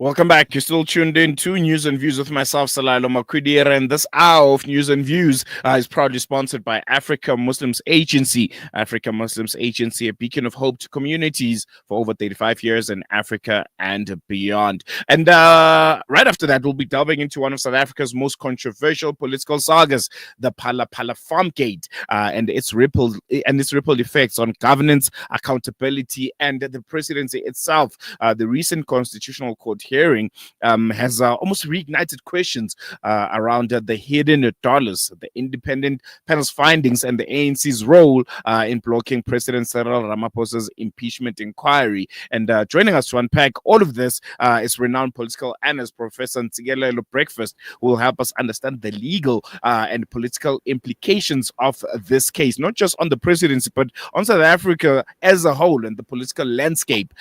Welcome back. You're still tuned in to News and Views with myself, Salalo Makwidira, and this hour of News and Views is proudly sponsored by Africa Muslims Agency. Africa Muslims Agency, a beacon of hope to communities for over 35 years in Africa and beyond. And right after that, we'll be delving into one of South Africa's most controversial political sagas, the Phala Phala farm gate, and its ripple effects on governance, accountability, and the presidency itself. The recent Constitutional Court hearing has almost reignited questions around the hidden dollars, the independent panel's findings, and the ANC's role in blocking President Cyril Ramaphosa's impeachment inquiry. And joining us to unpack all of this is renowned political analyst Professor Ntsikelelo Breakfast, who will help us understand the legal and political implications of this case, not just on the presidency, but on South Africa as a whole and the political landscape.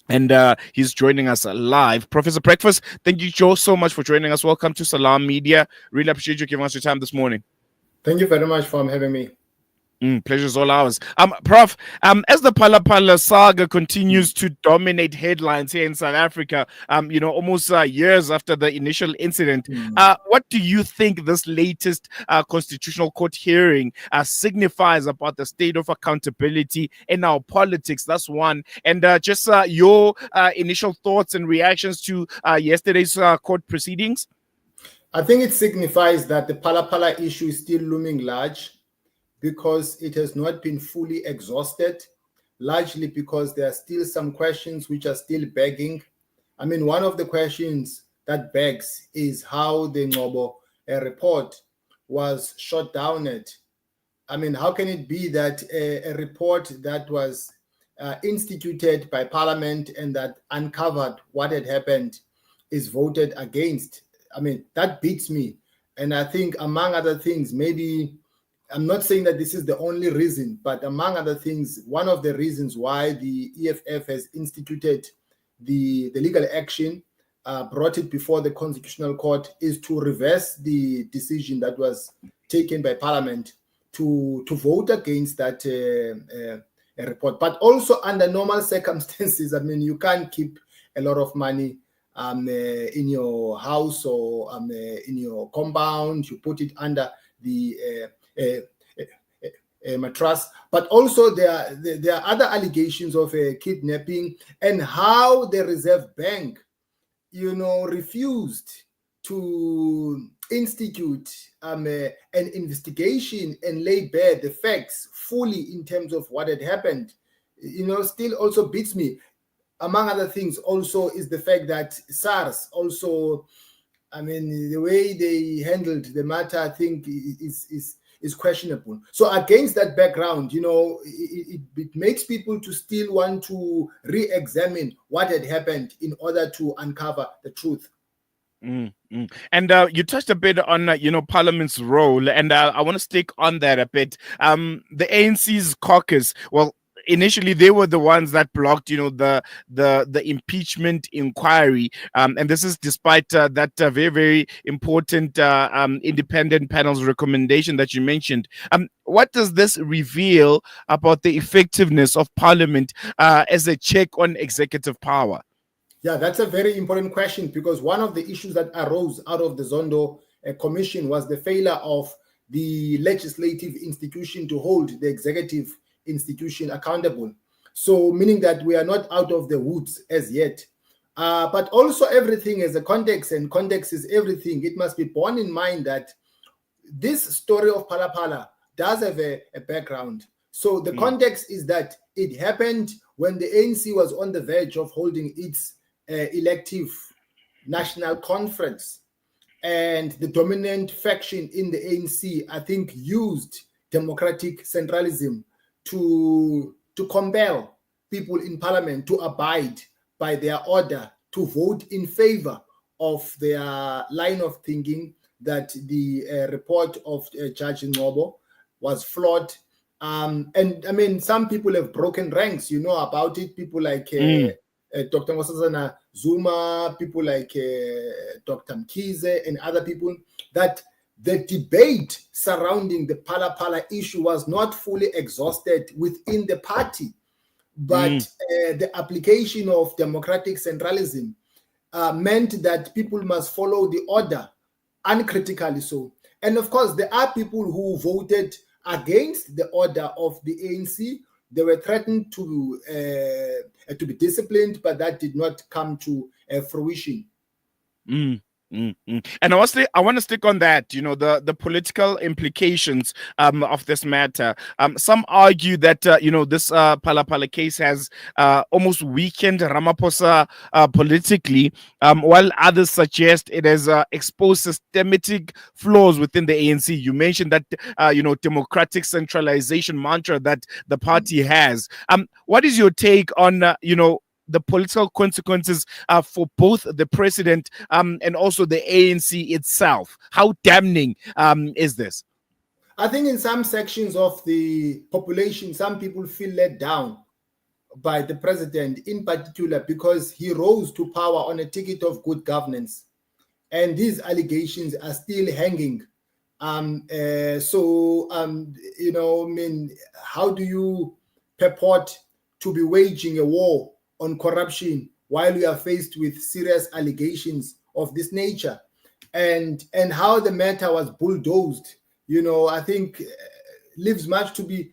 And he's joining us live. Professor Breakfast, thank you, Joe, so much for joining us. Welcome to Salam Media. Really appreciate you giving us your time this morning. Thank you very much for having me. Pleasure's all ours. Prof, as the Phala Phala saga continues to dominate headlines here in South Africa, almost years after the initial incident, what do you think this latest Constitutional Court hearing signifies about the state of accountability in our politics? That's one. And just your initial thoughts and reactions to yesterday's court proceedings? I think it signifies that the Phala Phala issue is still looming large, because it has not been fully exhausted, largely because there are still some questions which are still begging. I mean, one of the questions that begs is how the Ngobo report was shot down at. I mean, how can it be that a report that was instituted by Parliament and that uncovered what had happened is voted against? I mean, that beats me. And I think, among other things, maybe I'm not saying that this is the only reason, but among other things, one of the reasons why the EFF has instituted the legal action, brought it before the Constitutional Court, is to reverse the decision that was taken by Parliament to vote against that report. But also under normal circumstances, I mean, you can't keep a lot of money in your house or in your compound. You put it under the mattress, but also there are other allegations of kidnapping, and how the Reserve Bank, refused to institute an investigation and lay bare the facts fully in terms of what had happened. Still also beats me. Among other things, also is the fact that SARS also, I mean, the way they handled the matter, I think is questionable. So against that background, it makes people to still want to re-examine what had happened in order to uncover the truth. And you touched a bit on Parliament's role, and I want to stick on that a bit. The ANC's caucus, well, initially they were the ones that blocked the impeachment inquiry, and this is despite that very, very important independent panel's recommendation that you mentioned. What does this reveal about the effectiveness of Parliament as a check on executive power? Yeah, that's a very important question, because one of the issues that arose out of the Zondo commission was the failure of the legislative institution to hold the executive institution accountable. So meaning that we are not out of the woods as yet. But also everything has a context, and context is everything. It must be borne in mind that this story of Phala Phala does have a background. So the context is that it happened when the ANC was on the verge of holding its elective national conference. And the dominant faction in the ANC, I think, used democratic centralism to compel people in Parliament to abide by their order, to vote in favor of their line of thinking that the report of Judge Ngobo was flawed. And I mean, some people have broken ranks, about it. People like Dr. Nkosazana Zuma, people like Dr. Mkhize, and other people, that the debate surrounding the Phala Phala issue was not fully exhausted within the party, but the application of democratic centralism meant that people must follow the order uncritically so. And of course, there are people who voted against the order of the ANC. They were threatened to be disciplined, but that did not come to fruition. And I want to stick on that, the political implications of this matter. Some argue that, this Phala Phala case has almost weakened Ramaphosa politically, while others suggest it has exposed systematic flaws within the ANC. You mentioned that, democratic centralization mantra that the party has. What is your take on, the political consequences for both the president and also the ANC itself? How damning is this? I think in some sections of the population, some people feel let down by the president in particular because he rose to power on a ticket of good governance. And these allegations are still hanging. How do you purport to be waging a war on corruption while we are faced with serious allegations of this nature, and how the matter was bulldozed, I think leaves much to be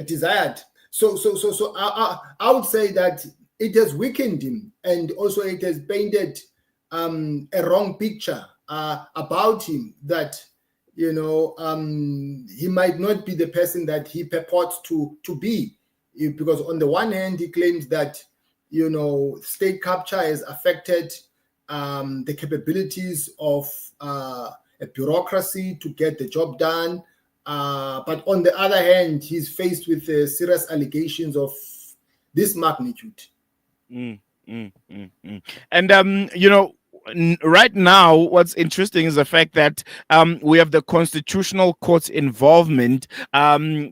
desired. So I would say that it has weakened him, and also it has painted a wrong picture about him, that he might not be the person that he purports to be. Because on the one hand, he claims that, state capture has affected the capabilities of a bureaucracy to get the job done. But on the other hand, he's faced with serious allegations of this magnitude. And, right now, what's interesting is the fact that we have the Constitutional Court's involvement,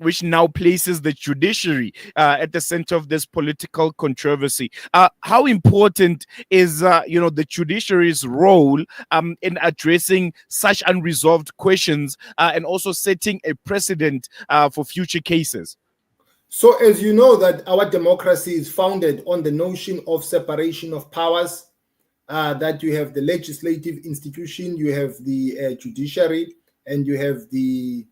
which now places the judiciary at the center of this political controversy. How important is, the judiciary's role in addressing such unresolved questions and also setting a precedent for future cases? So, as you know, that our democracy is founded on the notion of separation of powers. That you have the legislative institution, you have the judiciary, and you have the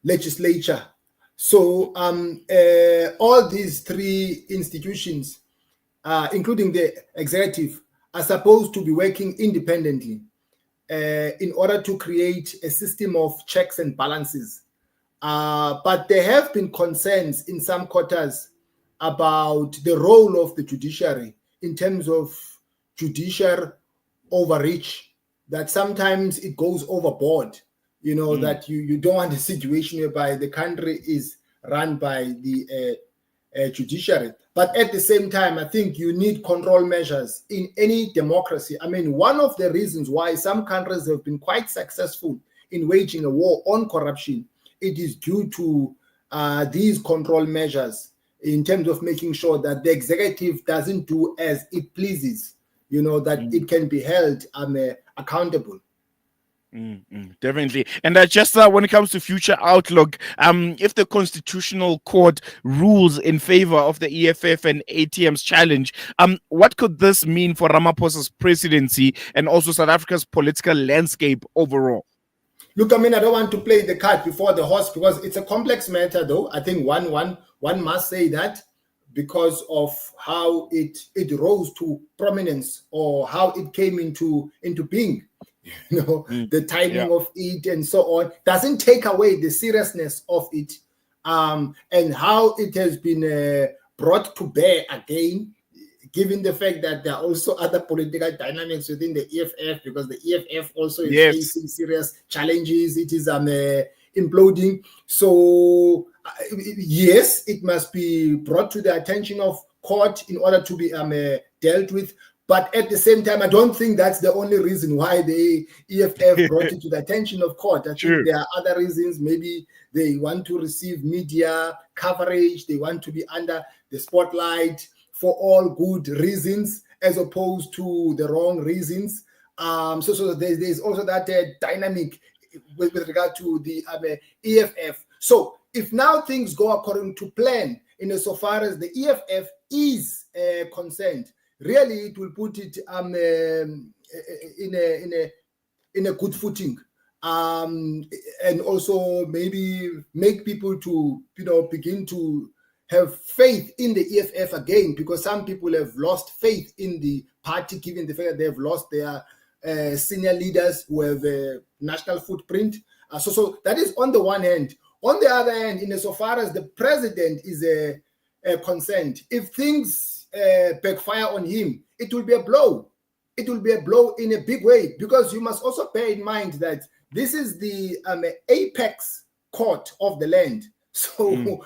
legislature. So all these three institutions, including the executive, are supposed to be working independently in order to create a system of checks and balances. But there have been concerns in some quarters about the role of the judiciary in terms of judicial overreach, that sometimes it goes overboard, that you don't want a situation whereby the country is run by the judiciary. But at the same time, I think you need control measures in any democracy. I mean, one of the reasons why some countries have been quite successful in waging a war on corruption, it is due to these control measures, in terms of making sure that the executive doesn't do as it pleases, that it can be held accountable. Definitely. And just when it comes to future outlook, if the Constitutional Court rules in favor of the EFF and ATM's challenge, what could this mean for Ramaphosa's presidency and also South Africa's political landscape overall? Look, I don't want to play the cart before the horse, because it's a complex matter, though. I think one must say that, because of how it rose to prominence, or how it came into being, the timing of it and so on, doesn't take away the seriousness of it, and how it has been brought to bear again, given the fact that there are also other political dynamics within the EFF, because the EFF also is facing serious challenges. It is imploding. So yes, it must be brought to the attention of court in order to be dealt with. But at the same time, I don't think that's the only reason why the EFF brought it to the attention of court. I think there are other reasons. Maybe they want to receive media coverage. They want to be under the spotlight for all good reasons, as opposed to the wrong reasons. So there's also that dynamic with regard to the EFF. So if now things go according to plan, insofar as the EFF is concerned, really it will put it in a good footing, and also maybe make people to begin to have faith in the EFF again, because some people have lost faith in the party given the fact that they have lost their senior leaders who have a national footprint. So that is on the one hand. On the other hand, insofar as the president is concerned, if things backfire on him, it will be a blow. It will be a blow in a big way, because you must also bear in mind that this is the apex court of the land. So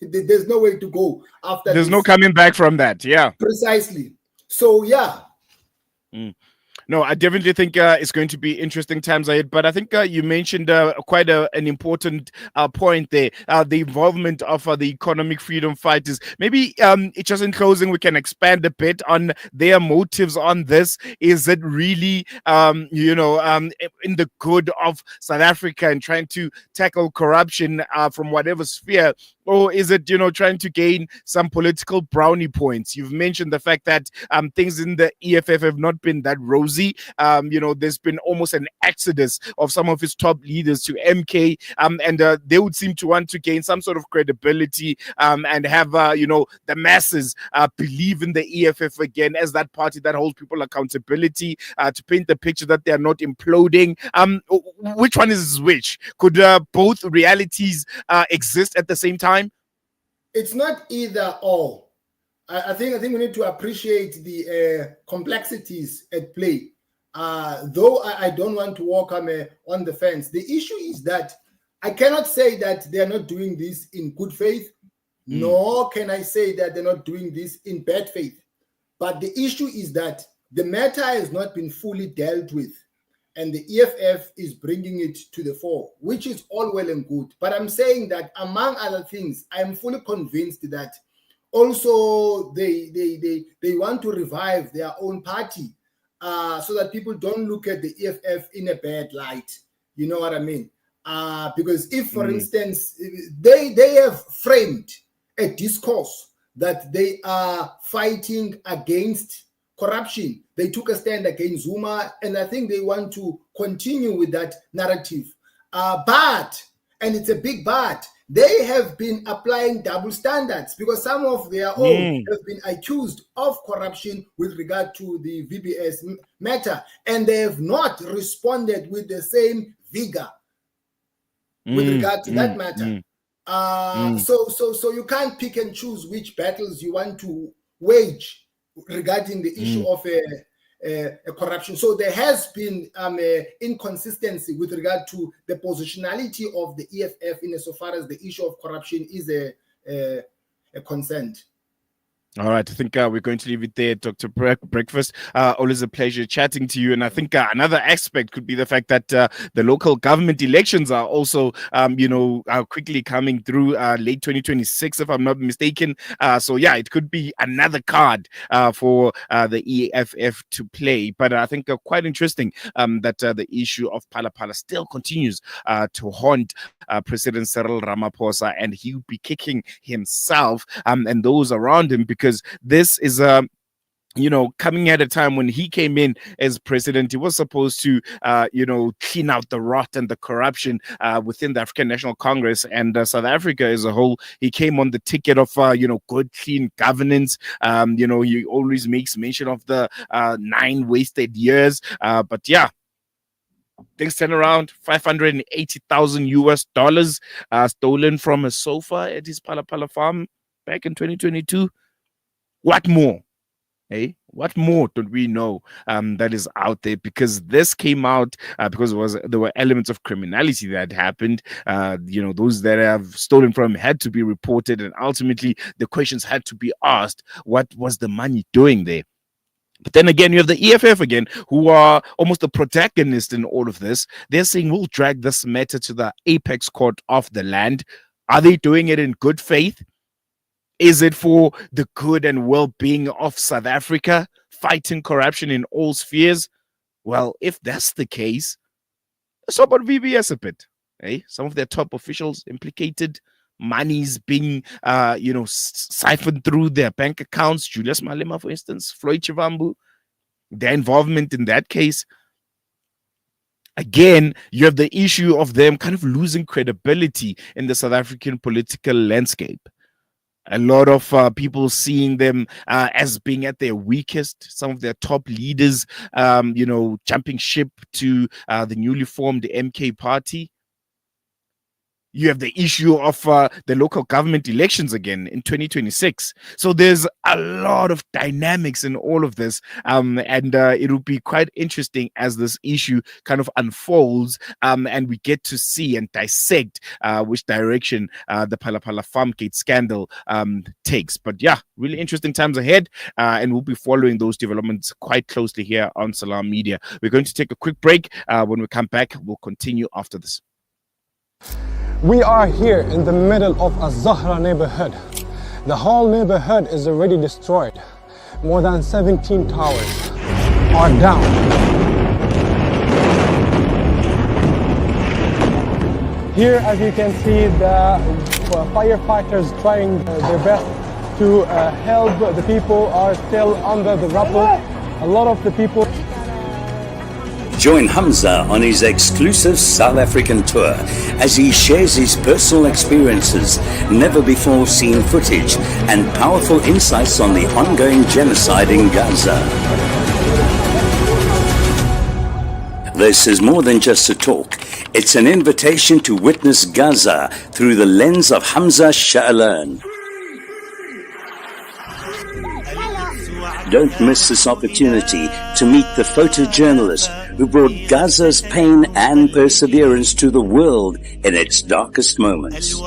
there's no way to go after There's this. no coming back from that. Yeah. Precisely. So, yeah. No, I definitely think it's going to be interesting times ahead. But I think you mentioned quite an important point there, the involvement of the economic freedom fighters. Maybe just in closing, we can expand a bit on their motives on this. Is it really, in the good of South Africa and trying to tackle corruption from whatever sphere? Or is it, trying to gain some political brownie points? You've mentioned the fact that things in the EFF have not been that rosy. There's been almost an exodus of some of his top leaders to MK, and they would seem to want to gain some sort of credibility and have, the masses believe in the EFF again as that party that holds people accountability, to paint the picture that they are not imploding. Which one is which? Could both realities exist at the same time? It's not either or. I think we need to appreciate the complexities at play. Though I don't want to walk on the fence. The issue is that I cannot say that they are not doing this in good faith, nor can I say that they're not doing this in bad faith. But the issue is that the matter has not been fully dealt with, and the EFF is bringing it to the fore, which is all well and good. But I'm saying that, among other things, I am fully convinced that also they want to revive their own party, so that people don't look at the EFF in a bad light. You know what I mean? Because if, for instance, they have framed a discourse that they are fighting against corruption. They took a stand against Zuma, and I think they want to continue with that narrative. But, and it's a big but, they have been applying double standards, because some of their own have been accused of corruption with regard to the VBS matter, and they have not responded with the same vigor with regard to that matter. So you can't pick and choose which battles you want to wage regarding the issue of corruption. So there has been inconsistency with regard to the positionality of the EFF insofar as the issue of corruption is a concern. All right, I think we're going to leave it there, Dr. Breakfast. Always a pleasure chatting to you. And I think another aspect could be the fact that the local government elections are also, quickly coming through late 2026, if I'm not mistaken. So, yeah, it could be another card for the EFF to play. But I think quite interesting that the issue of Phala Phala still continues to haunt President Cyril Ramaphosa, and he'll be kicking himself and those around him, because this is coming at a time when he came in as president. He was supposed to, clean out the rot and the corruption within the African National Congress and South Africa as a whole. He came on the ticket of, good, clean governance. He always makes mention of the 9 wasted years. But yeah, things turn around. $580,000 stolen from a sofa at his Phala Phala farm back in 2022. What more? Hey, what more don't we know that is out there? Because this came out because there were elements of criminality that happened. Those that have stolen from had to be reported, and ultimately the questions had to be asked: what was the money doing there? But then again, you have the EFF again, who are almost the protagonist in all of this. They're saying we'll drag this matter to the apex court of the land. Are they doing it in good faith? Is it for the good and well-being of South Africa, fighting corruption in all spheres? Well, if that's the case, let's talk about VBS a bit. Some of their top officials implicated, monies being, siphoned through their bank accounts. Julius Malema, for instance, Floyd Chivambu, their involvement in that case. Again, you have the issue of them kind of losing credibility in the South African political landscape. A lot of people seeing them as being at their weakest. Some of their top leaders, jumping ship to the newly formed MK party. You have the issue of the local government elections again in 2026. So there's a lot of dynamics in all of this. And it will be quite interesting as this issue kind of unfolds and we get to see and dissect which direction the Phala Phala Farmgate scandal takes. But yeah, really interesting times ahead. And we'll be following those developments quite closely here on Salam Media. We're going to take a quick break. When we come back, we'll continue after this. We are here in the middle of a Zahra neighborhood. The whole neighborhood is already destroyed. More than 17 towers are down. Here, as you can see, the firefighters trying their best to help. The people are still under the rubble. A lot of the people. Join Hamza on his exclusive South African tour as he shares his personal experiences, never before seen footage, and powerful insights on the ongoing genocide in Gaza. This is more than just a talk. It's an invitation to witness Gaza through the lens of Hamza Sha'alan. Don't miss this opportunity to meet the photojournalist who brought Gaza's pain and perseverance to the world in its darkest moments.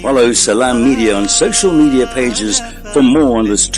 Follow Salam Media on social media pages for more on this tour.